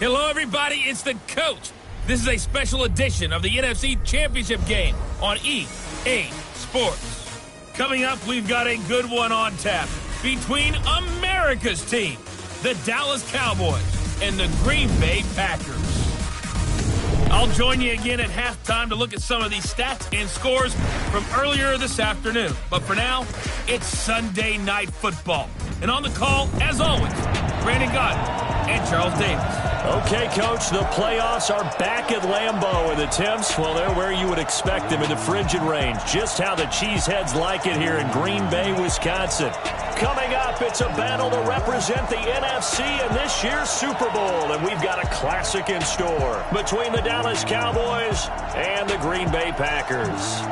Hello, everybody. It's the coach. This is a special edition of the NFC Championship game on EA Sports. Coming up, we've got a good one on tap between America's team, the Dallas Cowboys, and the Green Bay Packers. I'll join you again at halftime to look at some of these stats and scores from earlier this afternoon. But for now, it's Sunday Night Football. And on the call, as always, Brandon Godden and Charles Davis. Okay, Coach, the playoffs are back at Lambeau, and the temps, well, they're where you would expect them in the frigid range. Just how the Cheeseheads like it here in Green Bay, Wisconsin. Coming up, it's a battle to represent the NFC in this year's Super Bowl, and we've got a classic in store between the Dallas Cowboys and the Green Bay Packers.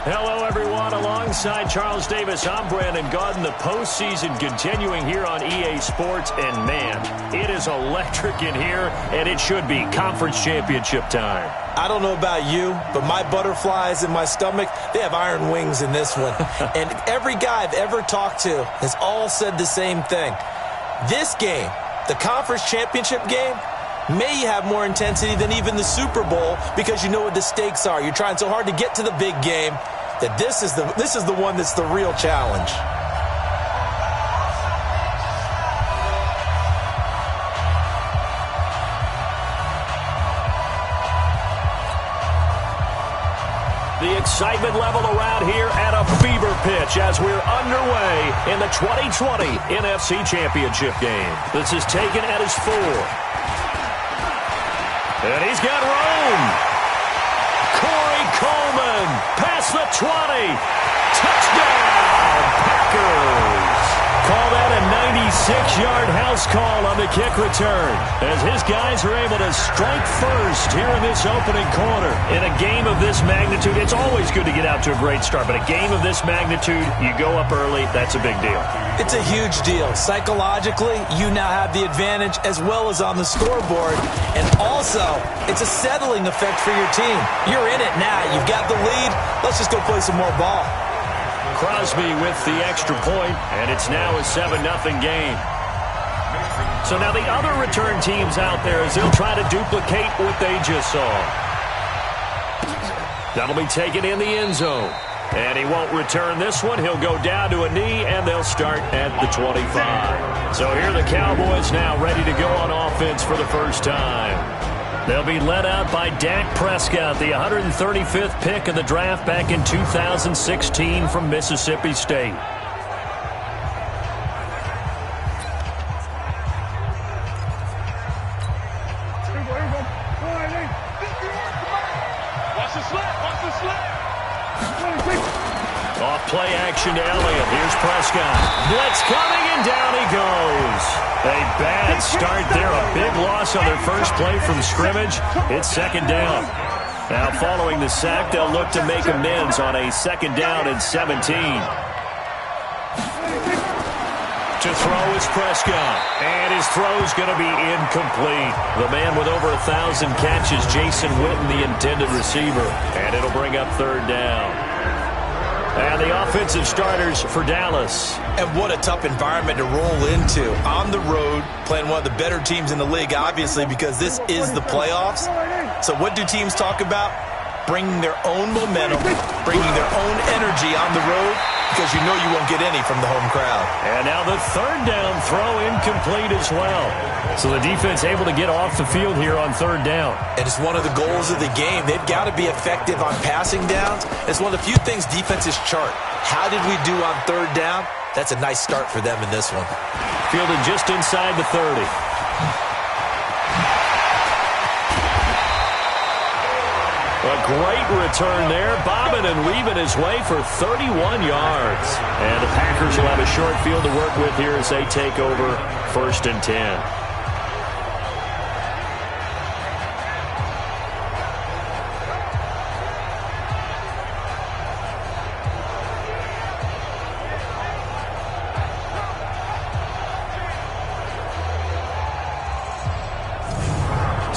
Hello, everyone. Alongside Charles Davis, I'm Brandon Godden. The postseason continuing here on EA Sports, and man, it is electric in here, and it should be conference championship time. I don't know about you, but my butterflies in my stomach, they have iron wings in this one. And every guy I've ever talked to has all said the same thing. This game, the conference championship game, may have more intensity than even the Super Bowl because you know what the stakes are. You're trying so hard to get to the big game that this is the one that's the real challenge. The excitement level around here at a fever pitch as we're underway in the 2020 NFC Championship game. This is taken at his 4. And he's got room. Corey Coleman past the 20. Touchdown, Packers. Call that a 96-yard house call on the kick return as his guys are able to strike first here in this opening quarter. In a game of this magnitude, it's always good to get out to a great start, but a game of this magnitude, you go up early, that's a big deal. It's a huge deal. Psychologically, you now have the advantage as well as on the scoreboard, and also, it's a settling effect for your team. You're in it now. You've got the lead. Let's just go play some more ball. Crosby with the extra point, and it's now a 7-0 game. So now the other return teams out there as they'll try to duplicate what they just saw. That'll be taken in the end zone. And he won't return this one. He'll go down to a knee, and they'll start at the 25. So here are the Cowboys now ready to go on offense for the first time. They'll be led out by Dak Prescott, the 135th pick of the draft back in 2016 from Mississippi State. Off play action to Elliott. Here's Prescott. Blitz coming, and down he goes. A bad start there. A big loss on their first play from scrimmage. It's second down. Now following the sack, they'll look to make amends on a second down and 17. To throw is Prescott. And his throw's going to be incomplete. The man with over 1,000 catches, Jason Witten, the intended receiver. And it'll bring up third down. And the offensive starters for Dallas. And what a tough environment to roll into. On the road, playing one of the better teams in the league, obviously, because this is the playoffs. So what do teams talk about? Bringing their own momentum, bringing their own energy on the road, because you know you won't get any from the home crowd. And now the third down throw incomplete as well. So the defense able to get off the field here on third down. And it's one of the goals of the game. They've got to be effective on passing downs. It's one of the few things defenses chart. How did we do on third down? That's a nice start for them in this one. Fielded just inside the 30. A great return there, bobbing and weaving his way for 31 yards. And the Packers will have a short field to work with here as they take over 1st and 10.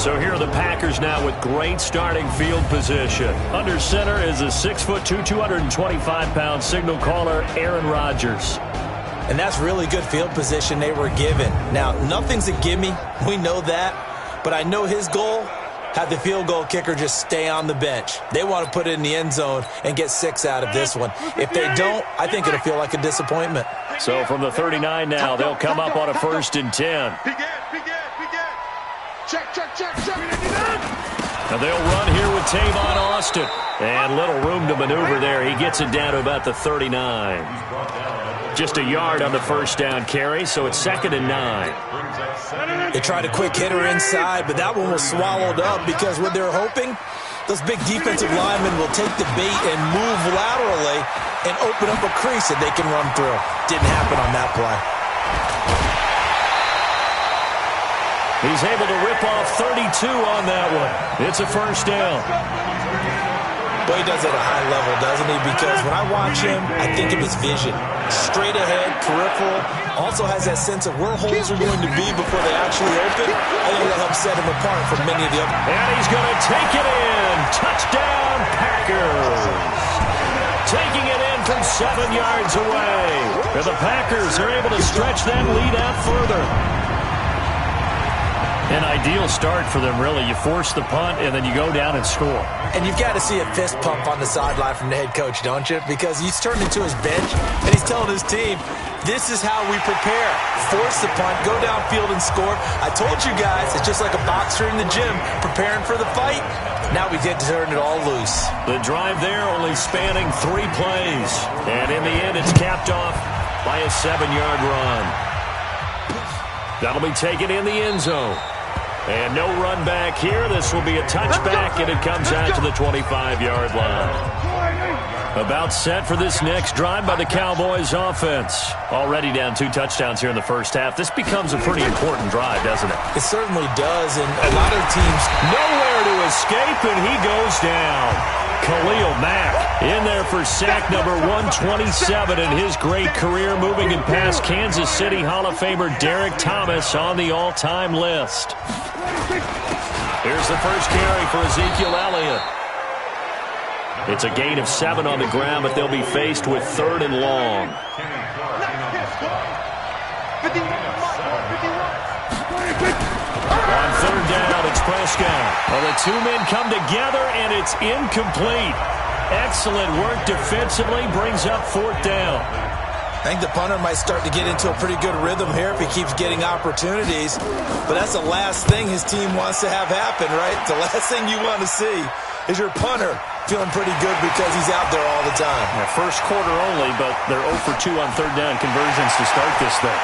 So here are the Packers now with great starting field position. Under center is a 6'2", 225-pound signal caller, Aaron Rodgers. And that's really good field position they were given. Now, nothing's a gimme. We know that. But I know his goal, have the field goal kicker just stay on the bench. They want to put it in the end zone and get 6 out of this one. If they don't, I think it'll feel like a disappointment. So from the 39 now, they'll come up on a 1st and 10. Now they'll run here with Tavon Austin. And little room to maneuver there. He gets it down to about the 39. Just a yard on the 1st down carry, so it's 2nd and 9. They tried a quick hitter inside, but that one was swallowed up because what they're hoping, those big defensive linemen will take the bait and move laterally and open up a crease that they can run through. Didn't happen on that play. He's able to rip off 32 on that one. It's a 1st down. But he does it at a high level, doesn't he? Because when I watch him, I think of his vision. Straight ahead, peripheral. Also has that sense of where holes are going to be before they actually open. I think that'll help set him apart from many of the other. And he's going to take it in. Touchdown, Packers. Taking it in from 7 yards away. And the Packers are able to stretch that lead out further. An ideal start for them, really. You force the punt, and then you go down and score. And you've got to see a fist pump on the sideline from the head coach, don't you? Because he's turned into his bench, and he's telling his team, this is how we prepare. Force the punt, go downfield and score. I told you guys, it's just like a boxer in the gym preparing for the fight. Now we get to turn it all loose. The drive there only spanning 3 plays. And in the end, it's capped off by a 7-yard run. That'll be taken in the end zone. And no run back here. This will be a touchback, and it comes out to the 25-yard line. About set for this next drive by the Cowboys offense. Already down 2 touchdowns here in the first half. This becomes a pretty important drive, doesn't it? It certainly does, and a lot of teams nowhere to escape, and he goes down. Khalil Mack in there for sack number 127 in his great career, moving and past Kansas City Hall of Famer Derek Thomas on the all-time list. Here's the first carry for Ezekiel Elliott. It's a gain of 7 on the ground, but they'll be faced with 3rd and long. On 3rd down, it's Prescott. Well, the 2 men come together, and it's incomplete. Excellent work defensively, brings up 4th down. I think the punter might start to get into a pretty good rhythm here if he keeps getting opportunities. But that's the last thing his team wants to have happen, right? The last thing you want to see is your punter feeling pretty good because he's out there all the time. Yeah, first quarter only, but they're 0 for 2 on 3rd down conversions to start this thing.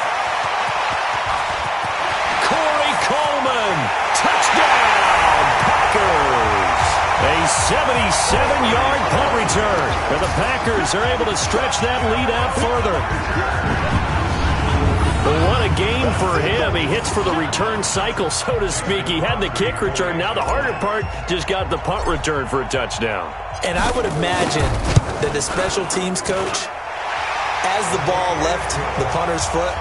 Coleman, touchdown, Packers. A 77-yard punt return. And the Packers are able to stretch that lead out further. Well, what a game for him. He hits for the return cycle, so to speak. He had the kick return. Now the harder part just got the punt return for a touchdown. And I would imagine that the special teams coach, as the ball left the punter's foot,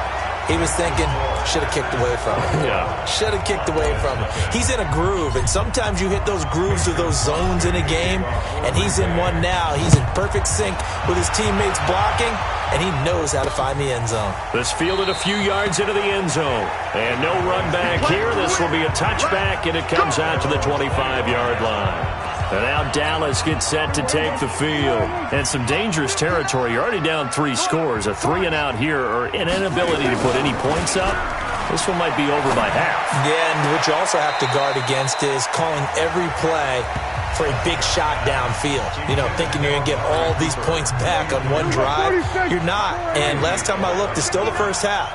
he was thinking, should have kicked away from him. Yeah. Should have kicked away from him. He's in a groove, and sometimes you hit those grooves or those zones in a game, and he's in one now. He's in perfect sync with his teammates blocking, and he knows how to find the end zone. This fielded a few yards into the end zone. And no run back here. This will be a touchback, and it comes out to the 25-yard line. And now Dallas gets set to take the field. And some dangerous territory. You're already down 3 scores. A 3-and-out here, or an inability to put any points up. This one might be over by half. Yeah, and what you also have to guard against is calling every play for a big shot downfield. You know, thinking you're going to get all these points back on one drive. You're not. And last time I looked, it's still the first half.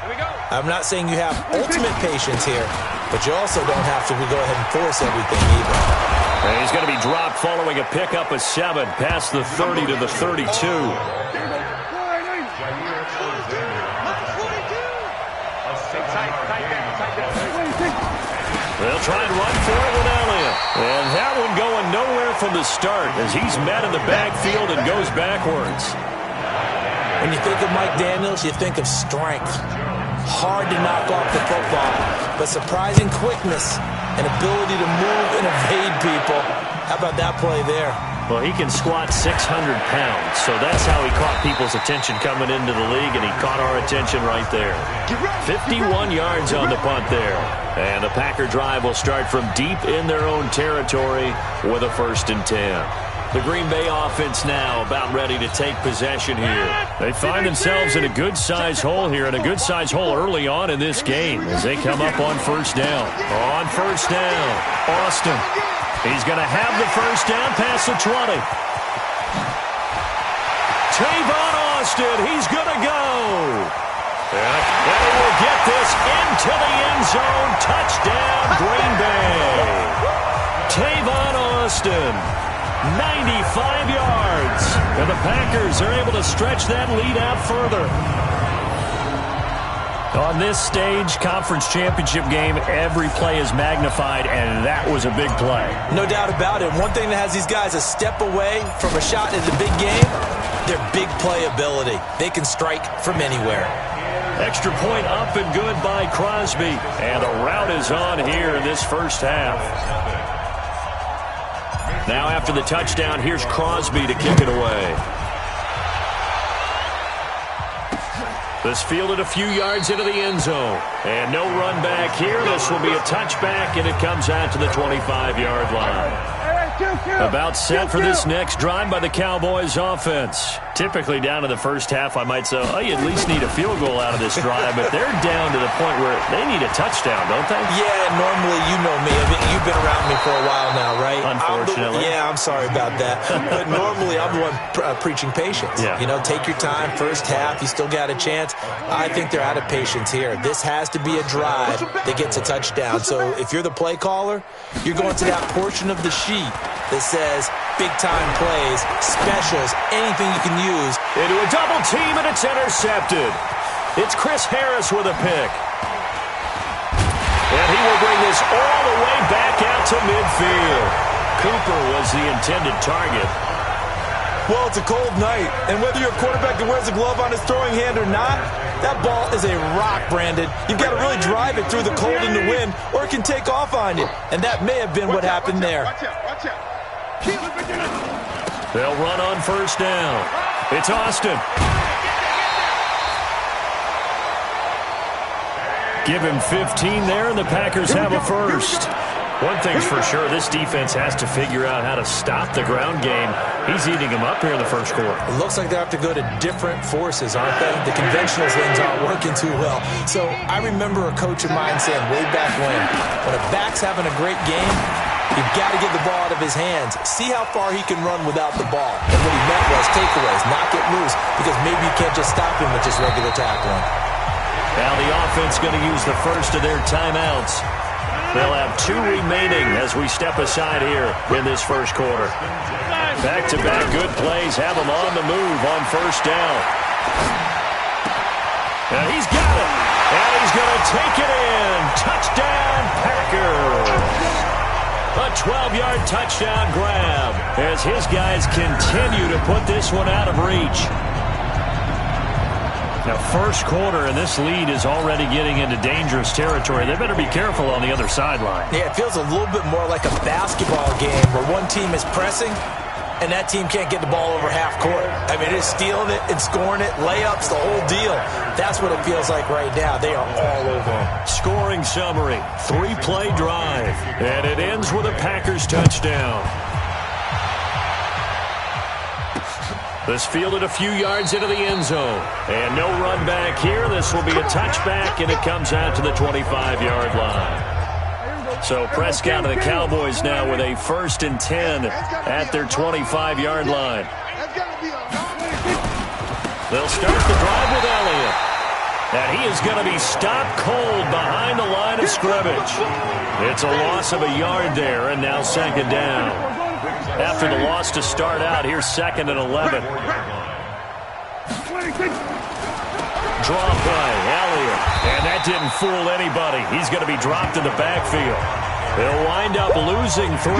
I'm not saying you have ultimate patience here, but you also don't have to go ahead and force everything either. And he's going to be dropped following a pickup of 7 past the 30 to the 32. They'll try and run for it with Elliott. And that one going nowhere from the start as he's met in the backfield and goes backwards. When you think of Mike Daniels, you think of strength. Hard to knock off the football, but surprising quickness and ability to move and evade people. How about that play there? Well, he can squat 600 pounds, so that's how he caught people's attention coming into the league, and he caught our attention right there. 51 yards on the punt there. And the Packer drive will start from deep in their own territory with a 1st and 10. The Green Bay offense now about ready to take possession here. They find themselves in a good-sized hole here, and a good-sized hole early on in this game as they come up on 1st down. On 1st down, Austin. He's going to have the 1st down past the 20. Tavon Austin, he's going to go. And he will get this into the end zone. Touchdown, Green Bay. Tavon Austin, 95 yards. And the Packers are able to stretch that lead out further. On this stage, conference championship game, every play is magnified, and that was a big play. No doubt about it. One thing that has these guys a step away from a shot in the big game, their big play ability. They can strike from anywhere. Extra point up and good by Crosby. And the route is on here in this first half. Now after the touchdown, here's Crosby to kick it away. This fielded a few yards into the end zone. And no run back here. This will be a touchback, and it comes out to the 25-yard line. About set for this next drive by the Cowboys offense. Typically down to the first half, I might say, oh, you at least need a field goal out of this drive, but they're down to the point where they need a touchdown, don't they? Yeah, normally, you know me. I mean, you've been around me for a while now, right? Unfortunately. I'm sorry about that. But normally, I'm the one preaching patience. Yeah. You know, take your time. First half, you still got a chance. I think they're out of patience here. This has to be a drive that gets a touchdown. So if you're the play caller, you're going to that portion of the sheet that says big-time plays, specials, anything you can use. Into a double team, and it's intercepted. It's Chris Harris with a pick. And he will bring this all the way back out to midfield. Cooper was the intended target. Well, it's a cold night, and whether you're a quarterback that wears a glove on his throwing hand or not, that ball is a rock, Brandon. You've got to really drive it through the cold and the wind, or it can take off on you. And that may have been what happened there. They'll run on 1st down. It's Austin. Give him 15 there, and the Packers have a 1st. One thing's for sure, this defense has to figure out how to stop the ground game. He's eating them up here in the first quarter. It looks like they have to go to different forces, aren't they? The conventional things aren't working too well. So I remember a coach of mine saying way back when a back's having a great game, you've got to get the ball out of his hands. See how far he can run without the ball. And what he meant was takeaways, not get loose, because maybe you can't just stop him with just regular tackling. Now the offense going to use the first of their timeouts. They'll have 2 remaining as we step aside here in this first quarter. Back-to-back good plays have them on the move on 1st down. And he's got it. And he's going to take it in. Touchdown, Packers. A 12-yard touchdown grab as his guys continue to put this one out of reach. Now, first quarter, and this lead is already getting into dangerous territory. They better be careful on the other sideline. Yeah, it feels a little bit more like a basketball game where one team is pressing and that team can't get the ball over half court. I mean, it's stealing it and scoring it, layups, the whole deal. That's what it feels like right now. They are all over. Scoring summary, 3-play drive, and it ends with a Packers touchdown. This fielded a few yards into the end zone. And no run back here. This will be a touchback, and it comes out to the 25-yard line. So Prescott and the Cowboys now with a 1st and 10 at their 25-yard line. They'll start the drive with Elliott. And he is going to be stopped cold behind the line of scrimmage. It's a loss of a yard there, and now 2nd down. After the loss to start out, here's 2nd and 11. Draw play, Elliott. And that didn't fool anybody. He's going to be dropped in the backfield. They'll wind up losing 3.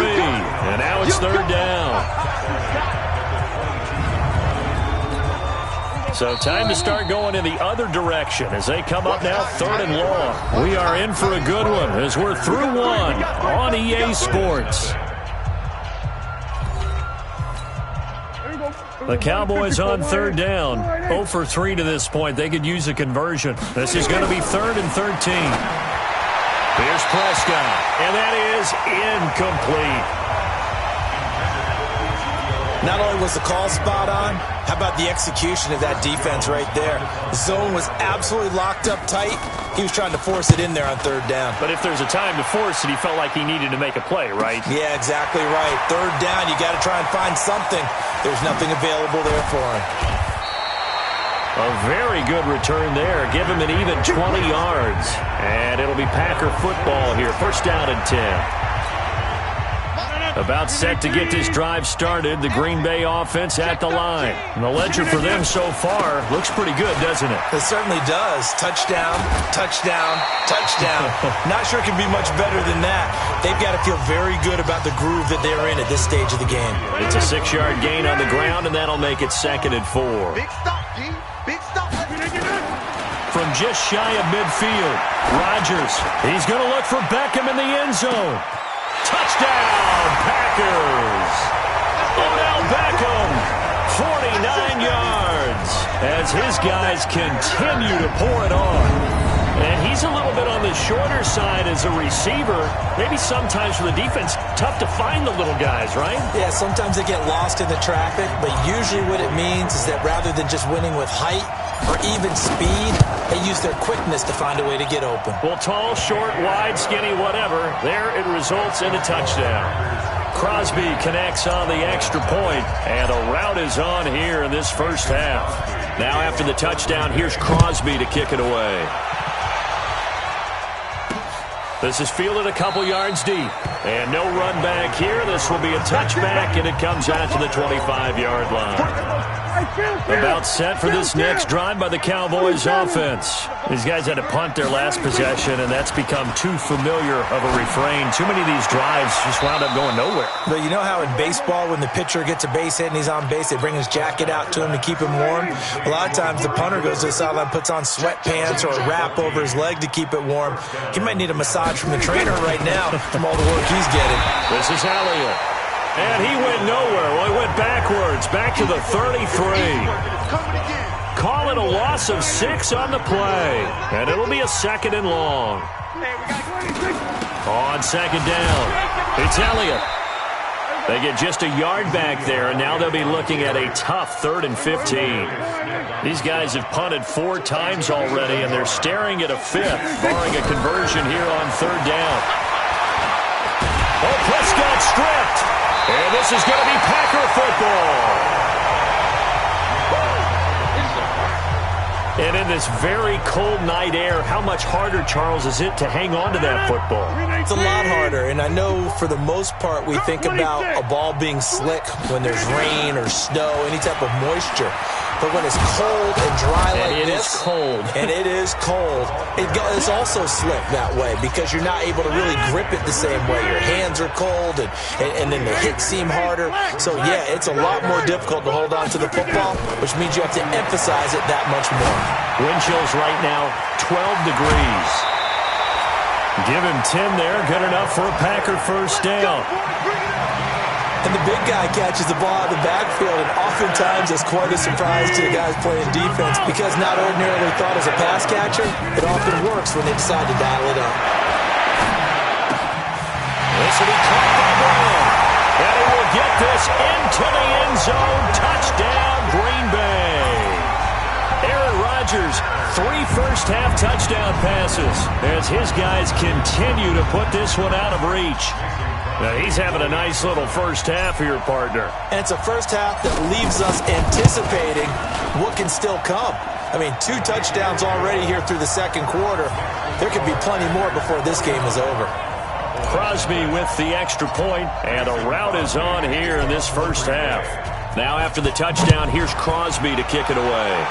And now it's 3rd down. So time to start going in the other direction as they come up now 3rd and long. We are in for a good one as we're through 1 on EA Sports. The Cowboys on third down. 0 for 3 to this point. They could use a conversion. This is going to be 3rd and 13. Here's Prescott, and that is incomplete. Not only was the call spot on, how about the execution of that defense right there? The zone was absolutely locked up tight. He was trying to force it in there on 3rd down. But if there's a time to force it, he felt like he needed to make a play, right? Yeah, exactly right. 3rd down, you got to try and find something. There's nothing available there for him. A very good return there. Give him an even 20 yards. And it'll be Packer football here. 1st down and 10. About set to get this drive started. The Green Bay offense at the line. And the ledger for them so far looks pretty good, doesn't it? It certainly does. Touchdown, touchdown, touchdown. Not sure it can be much better than that. They've got to feel very good about the groove that they're in at this stage of the game. It's a 6-yard gain on the ground, and that'll make it 2nd and 4. Big stop, G. Big stop. From just shy of midfield, Rodgers. He's going to look for Beckham in the end zone. Touchdown, Packers! Odell Beckham, 49 yards, as his guys continue to pour it on. And he's a little bit on the shorter side as a receiver. Maybe sometimes for the defense, tough to find the little guys, right? Yeah, sometimes they get lost in the traffic, but usually what it means is that rather than just winning with height or even speed, they use their quickness to find a way to get open. Well, tall, short, wide, skinny, whatever, there it results in a touchdown. Crosby connects on the extra point, and a route is on here in this first half. Now after the touchdown, here's Crosby to kick it away. This is fielded a couple yards deep. And no run back here. This will be a touchback, and it comes out to the 25-yard line. About set for this next drive by the Cowboys offense. These guys had to punt their last possession, and that's become too familiar of a refrain. Too many of these drives just wound up going nowhere. But you know how in baseball, when the pitcher gets a base hit and he's on base, they bring his jacket out to him to keep him warm? A lot of times the punter goes to the sideline, puts on sweatpants or a wrap over his leg to keep it warm. He might need a massage from the trainer right now from all the work he's getting. This is Elliott. And he went nowhere. Well, he went backwards, back to the 33. Call it a loss of 6 on the play. And it'll be a 2nd and long. On 2nd down, it's Elliott. They get just a yard back there, and now they'll be looking at a tough 3rd and 15. These guys have punted 4 times already, and they're staring at a 5th, barring a conversion here on 3rd down. Oh, Prescott stripped. And this is going to be Packer football. And in this very cold night air, how much harder, Charles, is it to hang on to that football? It's a lot harder, and I know for the most part we think about a ball being slick when there's rain or snow, any type of moisture. But when it's cold and dry like this, and it is cold, it's also slick that way because you're not able to really grip it the same way. Your hands are cold, and then the hits seem harder. So, yeah, it's a lot more difficult to hold on to the football, which means you have to emphasize it that much more. Wind chills right now, 12 degrees. Give him 10 there, good enough for a Packer first down. And the big guy catches the ball out of the backfield, and oftentimes it's quite a surprise to the guys playing defense because not ordinarily thought as a pass catcher, it often works when they decide to dial it up. This will be caught by Brown, and he will get this into the end zone. Touchdown, Green Bay. Aaron Rodgers, 3 first-half touchdown passes as his guys continue to put this one out of reach. Now, he's having a nice little first half here, partner. And it's a first half that leaves us anticipating what can still come. I mean, 2 touchdowns already here through the second quarter. There could be plenty more before this game is over. Crosby with the extra point, and a route is on here in this first half. Now, after the touchdown, here's Crosby to kick it away.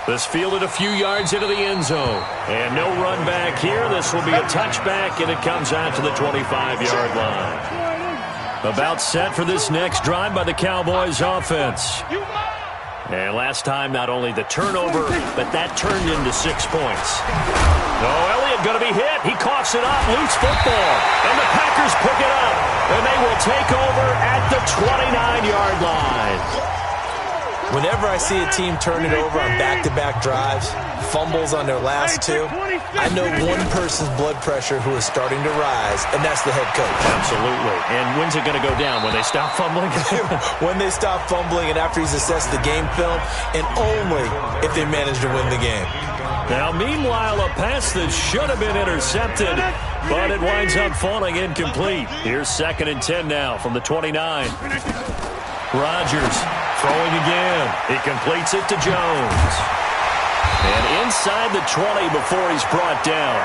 This fielded a few yards into the end zone. And no run back here. This will be a touchback, and it comes out to the 25-yard line. About set for this next drive by the Cowboys offense. And last time, not only the turnover, but that turned into 6 points. No, Elliott going to be hit. He coughs it up. Loose football. And the Packers pick it up. And they will take over at the 29-yard line. Whenever I see a team turn it over on back-to-back drives, fumbles on their last two, I know one person's blood pressure who is starting to rise, and that's the head coach. Absolutely. And when's it going to go down? When they stop fumbling? When they stop fumbling and after he's assessed the game film, and only if they manage to win the game. Now, meanwhile, a pass that should have been intercepted, but it winds up falling incomplete. Here's 2nd and 10 now from the 29. Rodgers throwing again. He completes it to Jones. And inside the 20 before he's brought down.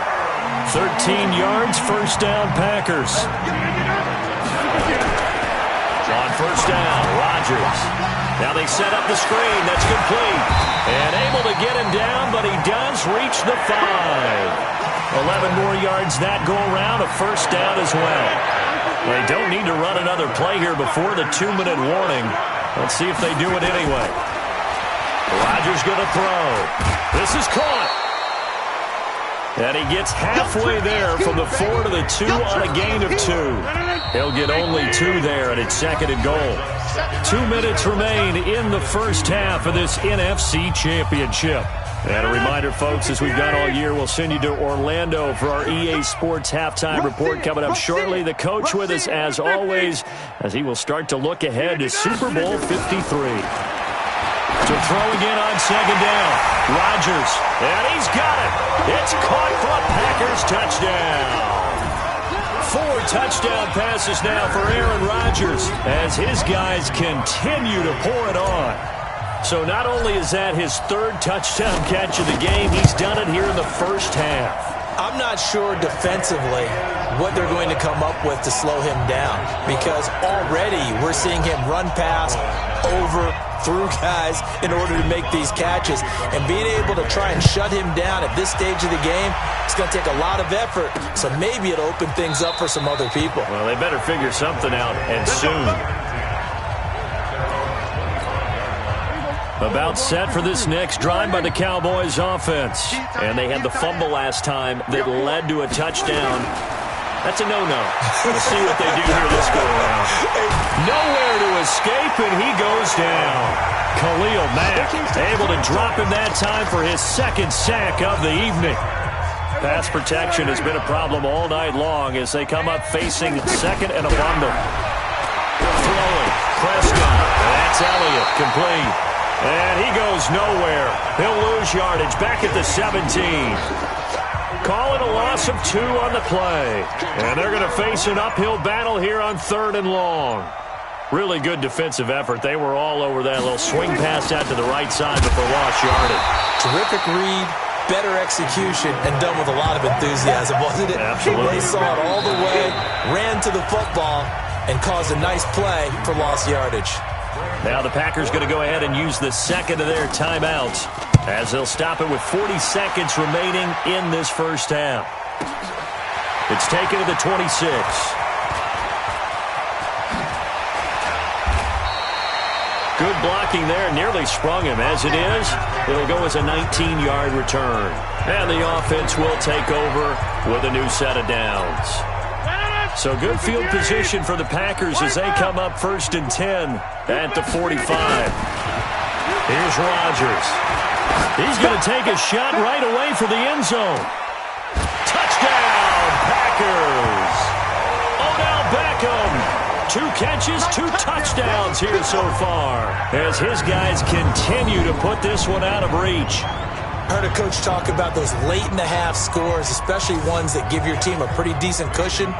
13 yards, first down, Packers. On first down, Rodgers. Now they set up the screen. That's complete. And able to get him down, but he does reach the 5. 11 more yards that go around, a first down as well. They don't need to run another play here before the 2-minute warning. Let's see if they do it anyway. Rodgers going to throw. This is caught. And he gets halfway there from the 4 to the 2 on a gain of 2. He'll get only 2 there, and it's 2nd and goal. 2 minutes remain in the first half of this NFC Championship. And a reminder, folks, as we've done all year, we'll send you to Orlando for our EA Sports halftime report coming up shortly. The coach with us, as always, as he will start to look ahead to Super Bowl 53. To throw again on 2nd down. Rodgers, and he's got it. It's caught for a Packers touchdown. 4 touchdown passes now for Aaron Rodgers as his guys continue to pour it on. So not only is that his 3rd touchdown catch of the game, he's done it here in the first half. I'm not sure defensively what they're going to come up with to slow him down, because already we're seeing him run past, over, through guys in order to make these catches. And being able to try and shut him down at this stage of the game, it's going to take a lot of effort. So maybe it'll open things up for some other people. Well, they better figure something out, and soon. About set for this next drive by the Cowboys offense. And they had the fumble last time that led to a touchdown. That's a no-no. We'll see what they do here this go-around. Nowhere to escape, and he goes down. Khalil Mack able to drop him that time for his 2nd sack of the evening. Pass protection has been a problem all night long as they come up facing 2nd and a bundle. Throwing. Prescott. That's Elliott. Complete. And he goes nowhere. He'll lose yardage back at the 17. Call it a loss of 2 on the play. And they're going to face an uphill battle here on 3rd and long. Really good defensive effort. They were all over that little swing pass out to the right side, but for lost yardage. Terrific read, better execution, and done with a lot of enthusiasm, wasn't it? Absolutely. They saw it all the way, ran to the football, and caused a nice play for lost yardage. Now the Packers going to go ahead and use the 2nd of their timeouts as they'll stop it with 40 seconds remaining in this first half. It's taken to the 26. Good blocking there. Nearly sprung him. As it is, it'll go as a 19-yard return. And the offense will take over with a new set of downs. So good field position for the Packers as they come up 1st and 10 at the 45. Here's Rodgers. He's going to take a shot right away for the end zone. Touchdown, Packers. Odell Beckham. 2 catches, 2 touchdowns here so far as his guys continue to put this one out of reach. Heard a coach talk about those late-in-the-half scores, especially ones that give your team a pretty decent cushion.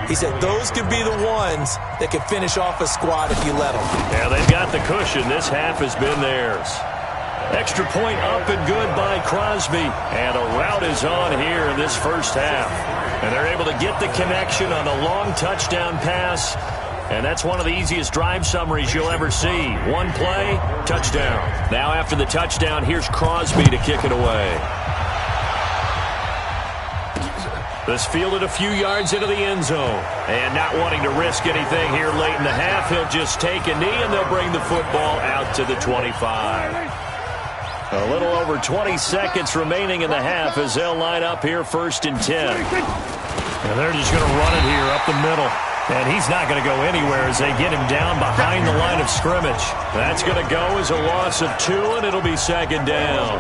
He said those could be the ones that could finish off a squad if you let them. Yeah, they've got the cushion. This half has been theirs. Extra point up and good by Crosby. And a rout is on here in this first half. And they're able to get the connection on the long touchdown pass. And that's one of the easiest drive summaries you'll ever see. 1 play, touchdown. Now after the touchdown, here's Crosby to kick it away. This fielded a few yards into the end zone. And not wanting to risk anything here late in the half, he'll just take a knee and they'll bring the football out to the 25. A little over 20 seconds remaining in the half as they'll line up here 1st and 10. And they're just going to run it here up the middle. And he's not going to go anywhere as they get him down behind the line of scrimmage. That's going to go as a loss of 2, and it'll be second down.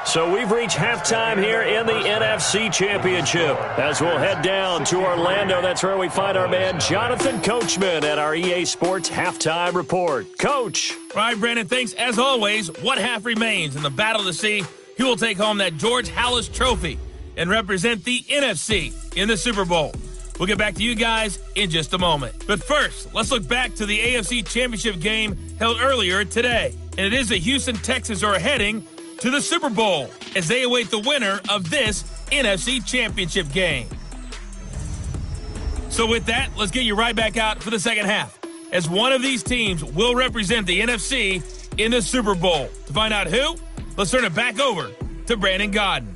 So we've reached halftime here in the NFC Championship as we'll head down to Orlando. That's where we find our man Jonathan Coachman at our EA Sports Halftime Report. Coach. All right, Brandon, thanks. As always, one half remains in the battle to see who will take home that George Halas Trophy and represent the NFC in the Super Bowl. We'll get back to you guys in just a moment. But first, let's look back to the AFC Championship game held earlier today. And it is the Houston Texans who are heading to the Super Bowl as they await the winner of this NFC Championship game. So with that, let's get you right back out for the second half, as one of these teams will represent the NFC in the Super Bowl. To find out who, let's turn it back over to Brandon Godden.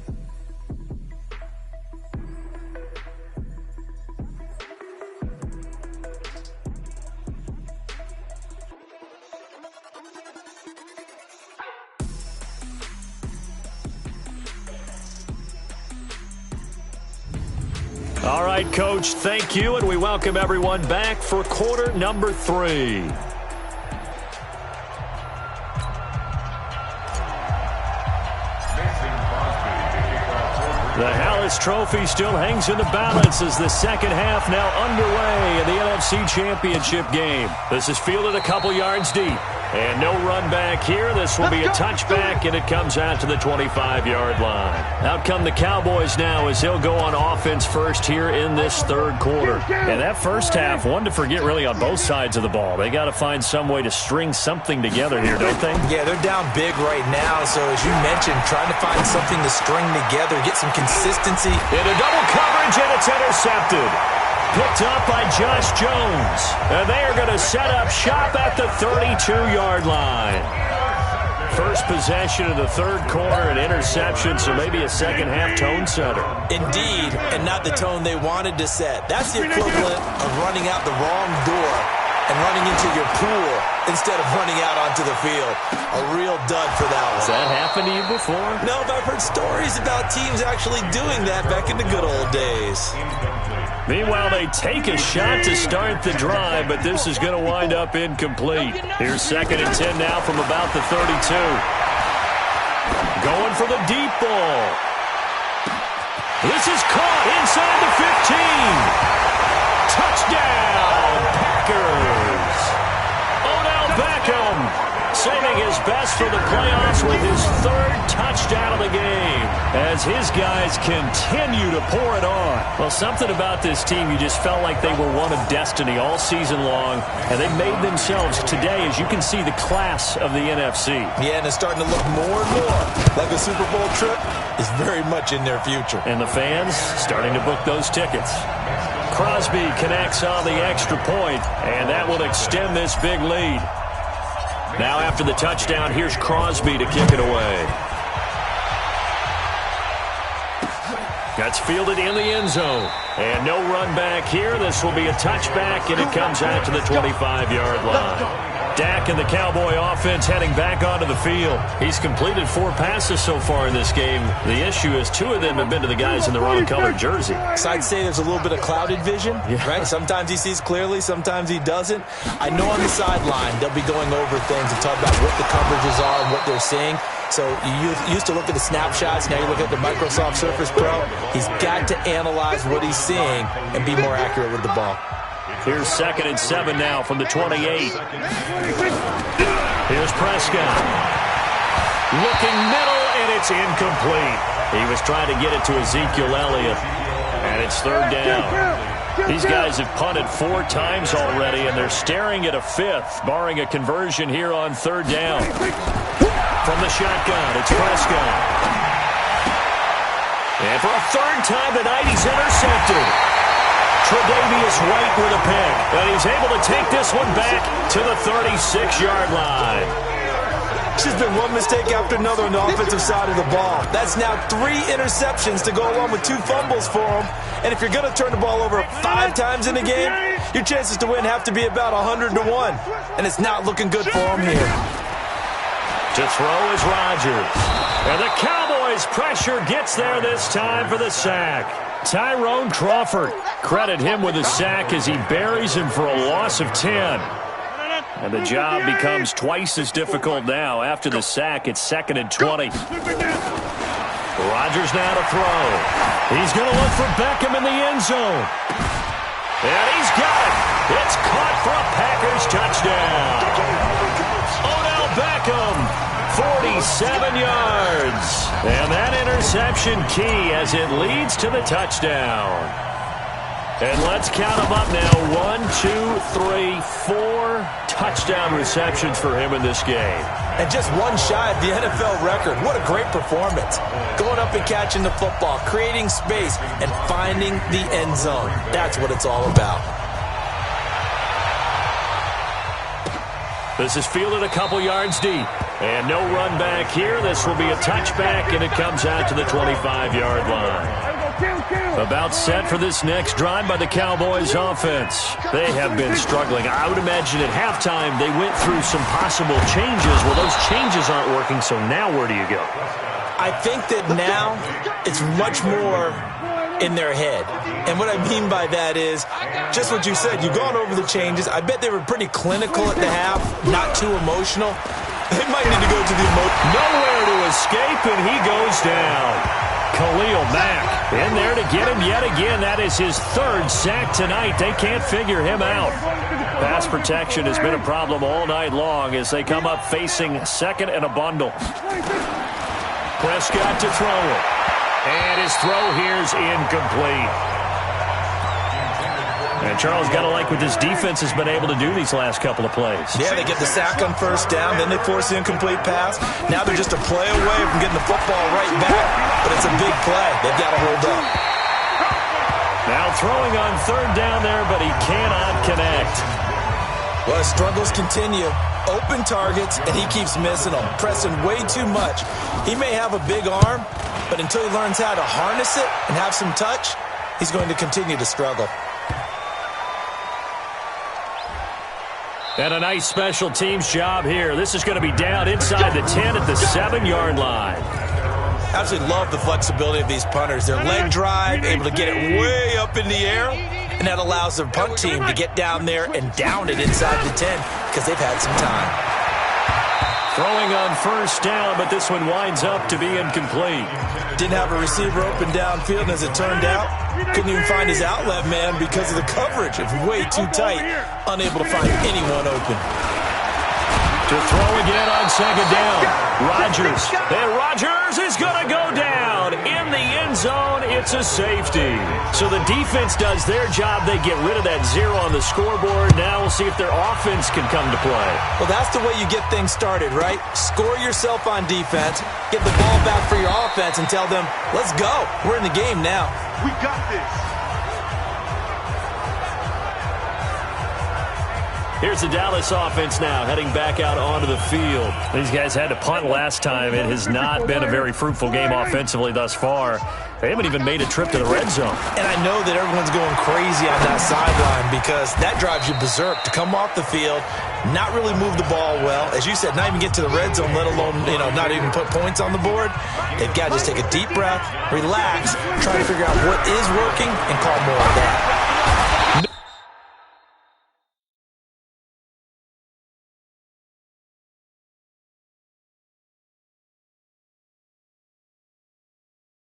All right, Coach, thank you, and we welcome everyone back for quarter number 3. The Halas Trophy still hangs in the balance as the second half now underway in the NFC Championship game. This is fielded a couple yards deep. And no run back here. This will be a touchback, and it comes out to the 25-yard line. Out come the Cowboys now as he'll go on offense first here in this third quarter. And that first half, one to forget really on both sides of the ball. They got to find some way to string something together here, don't they? Yeah, they're down big right now. So as you mentioned, trying to find something to string together, get some consistency. Into double coverage, and it's intercepted. Picked up by Josh Jones. And they are going to set up shop at the 32-yard line. First possession of the third quarter, an interception, so maybe a second-half tone setter. Indeed, and not the tone they wanted to set. That's the equivalent of running out the wrong door and running into your pool instead of running out onto the field. A real dud for that one. Has that happened to you before? No, but I've heard stories about teams actually doing that back in the good old days. Meanwhile, they take a shot to start the drive, but this is going to wind up incomplete. Here's 2nd and 10 now from about the 32. Going for the deep ball. This is caught inside the 15. Touchdown, Packers. Odell Beckham saving his best for the playoffs with his 3rd touchdown of the game as his guys continue to pour it on. Well, something about this team, you just felt like they were one of destiny all season long, and they made themselves today, as you can see, the class of the NFC. Yeah, and it's starting to look more and more like a Super Bowl trip is very much in their future. And the fans starting to book those tickets. Crosby connects on the extra point, and that will extend this big lead. Now after the touchdown, here's Crosby to kick it away. That's fielded in the end zone. And no run back here. This will be a touchback, and it comes out to the 25-yard line. Dak and the Cowboy offense heading back onto the field. He's completed 4 passes so far in this game. The issue is 2 of them have been to the guys in the wrong colored jersey. So I'd say there's a little bit of clouded vision, right? Sometimes he sees clearly, sometimes he doesn't. I know on the sideline they'll be going over things and talk about what the coverages are and what they're seeing. So you used to look at the snapshots, now you look at the Microsoft Surface Pro. He's got to analyze what he's seeing and be more accurate with the ball. Here's 2nd and 7 now from the 28. Here's Prescott. Looking middle, and it's incomplete. He was trying to get it to Ezekiel Elliott, and it's 3rd down. These guys have punted 4 times already, and they're staring at a 5th, barring a conversion here on 3rd down. From the shotgun, it's Prescott. And for a 3rd time tonight, he's intercepted. Tre'Davious White with a pick, and he's able to take this one back to the 36-yard line. It's just been one mistake after another on the offensive side of the ball. That's now 3 interceptions to go along with 2 fumbles for him. And if you're going to turn the ball over 5 times in a game, your chances to win have to be about 100 to 1. And it's not looking good for him here. To throw is Rodgers. And the Cowboys Cowboys pressure gets there this time for the sack. Tyrone Crawford. Credit him with a sack as he buries him for a loss of 10. And the job becomes twice as difficult now. After the sack, it's 2nd and 20. Rodgers now to throw. He's going to look for Beckham in the end zone. And he's got it. It's caught for a Packers touchdown. Odell Beckham, 47 yards. And that interception key as it leads to the touchdown. And let's count them up now. 1, 2, 3, 4 touchdown receptions for him in this game. And just one shy of the NFL record. What a great performance. Going up and catching the football, creating space, and finding the end zone. That's what it's all about. This is fielded a couple yards deep. And no run back here. This will be a touchback, and it comes out to the 25-yard line. About set for this next drive by the Cowboys offense. They have been struggling. I would imagine at halftime they went through some possible changes. Well, those changes aren't working, so now where do you go? I think that now it's much more in their head. And what I mean by that is just what you said. You've gone over the changes. I bet they were pretty clinical at the half, not too emotional. They might need to go to the nowhere to escape, and he goes down. Khalil Mack in there to get him yet again. That is his 3rd sack tonight. They can't figure him out. Pass protection has been a problem all night long as they come up facing 2nd and a bundle. Prescott to throw it. And his throw here's incomplete. And Charles, got to like what this defense has been able to do these last couple of plays. Yeah, they get the sack on 1st down, then they force the incomplete pass. Now they're just a play away from getting the football right back, but it's a big play. They've got to hold up. Now throwing on 3rd down there, but he cannot connect. Well, his struggles continue. Open targets, and he keeps missing them, pressing way too much. He may have a big arm, but until he learns how to harness it and have some touch, he's going to continue to struggle. And a nice special teams job here. This is going to be down inside the 10 at the 7-yard line. Absolutely love the flexibility of these punters. Their leg drive, able to get it way up in the air, and that allows their punt team to get down there and down it inside the 10 because they've had some time. Throwing on 1st down, but this one winds up to be incomplete. Didn't have a receiver open downfield, and as it turned out, couldn't even find his outlet man because of the coverage. It's way too tight, unable to find anyone open. To throw again on 2nd down. Rodgers. And Rodgers is going to go down in the end zone. It's a safety. So the defense does their job. They get rid of that 0 on the scoreboard. Now we'll see if their offense can come to play. Well, that's the way you get things started, right? Score yourself on defense, get the ball back for your offense, and tell them, let's go. We're in the game now. We got this. Here's the Dallas offense now, heading back out onto the field. These guys had to punt last time. It has not been a very fruitful game offensively thus far. They haven't even made a trip to the red zone. And I know that everyone's going crazy on that sideline because that drives you berserk to come off the field, not really move the ball well. As you said, not even get to the red zone, let alone, not even put points on the board. They've got to just take a deep breath, relax, try to figure out what is working, and call more of that.